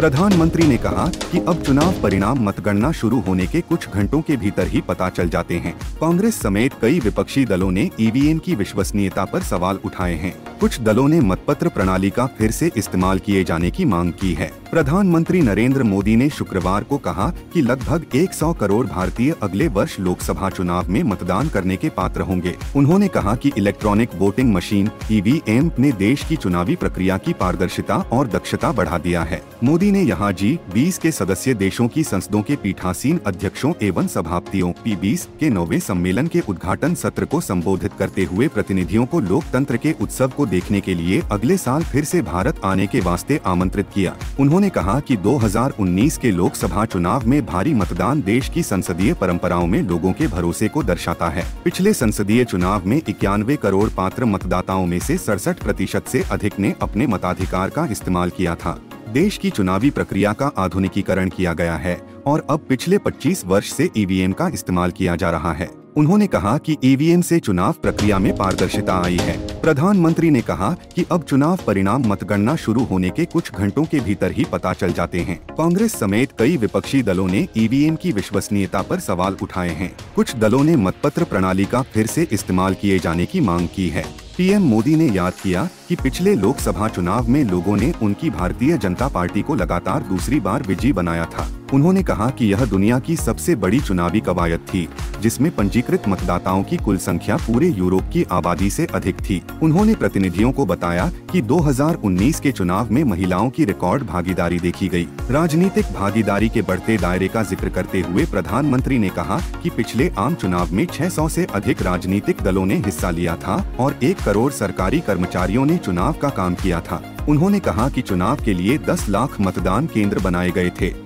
प्रधानमंत्री ने कहा कि अब चुनाव परिणाम मतगणना शुरू होने के कुछ घंटों के भीतर ही पता चल जाते हैं। कांग्रेस समेत कई विपक्षी दलों ने ईवीएम की विश्वसनीयता पर सवाल उठाए हैं। कुछ दलों ने मतपत्र प्रणाली का फिर से इस्तेमाल किए जाने की मांग की है। प्रधानमंत्री नरेंद्र मोदी ने शुक्रवार को कहा कि लगभग 100 करोड़ भारतीय अगले वर्ष लोकसभा चुनाव में मतदान करने के पात्र होंगे। उन्होंने कहा कि इलेक्ट्रॉनिक वोटिंग मशीन ईवीएम ने देश की चुनावी प्रक्रिया की पारदर्शिता और दक्षता बढ़ा दिया है। मोदी ने यहाँ G20 के सदस्य देशों की संसदों के पीठासीन अध्यक्षों एवं सभापतियों P20 के 9वें सम्मेलन के उद्घाटन सत्र को संबोधित करते हुए प्रतिनिधियों को लोकतंत्र के उत्सव को देखने के लिए अगले साल फिर से भारत आने के वास्ते आमंत्रित किया। उन्होंने कहा कि 2019 के लोकसभा चुनाव में भारी मतदान देश की संसदीय परंपराओं में लोगों के भरोसे को दर्शाता है। पिछले संसदीय चुनाव में 91 करोड़ पात्र मतदाताओं में से 67% से अधिक ने अपने मताधिकार का इस्तेमाल किया था। देश की चुनावी प्रक्रिया का आधुनिकीकरण किया गया है और अब पिछले 25 वर्ष से ईवीएम का इस्तेमाल किया जा रहा है। उन्होंने कहा कि ईवीएम से चुनाव प्रक्रिया में पारदर्शिता आई है। प्रधानमंत्री ने कहा कि अब चुनाव परिणाम मतगणना शुरू होने के कुछ घंटों के भीतर ही पता चल जाते हैं। कांग्रेस समेत कई विपक्षी दलों ने ईवीएम की विश्वसनीयता पर सवाल उठाए हैं। कुछ दलों ने मतपत्र प्रणाली का फिर से इस्तेमाल किए जाने की मांग की है। पीएम मोदी ने याद किया कि पिछले लोकसभा चुनाव में लोगों ने उनकी भारतीय जनता पार्टी को लगातार दूसरी बार विजयी बनाया था। उन्होंने कहा कि यह दुनिया की सबसे बड़ी चुनावी कवायद थी, जिसमें पंजीकृत मतदाताओं की कुल संख्या पूरे यूरोप की आबादी से अधिक थी। उन्होंने प्रतिनिधियों को बताया कि 2019 के चुनाव में महिलाओं की रिकॉर्ड भागीदारी देखी गई। राजनीतिक भागीदारी के बढ़ते दायरे का जिक्र करते हुए प्रधानमंत्री ने कहा कि पिछले आम चुनाव में 600 से अधिक राजनीतिक दलों ने हिस्सा लिया था और 1 करोड़ सरकारी कर्मचारियों ने चुनाव का काम किया था। उन्होंने कहा कि चुनाव के लिए 10 लाख मतदान केंद्र बनाए गए थे।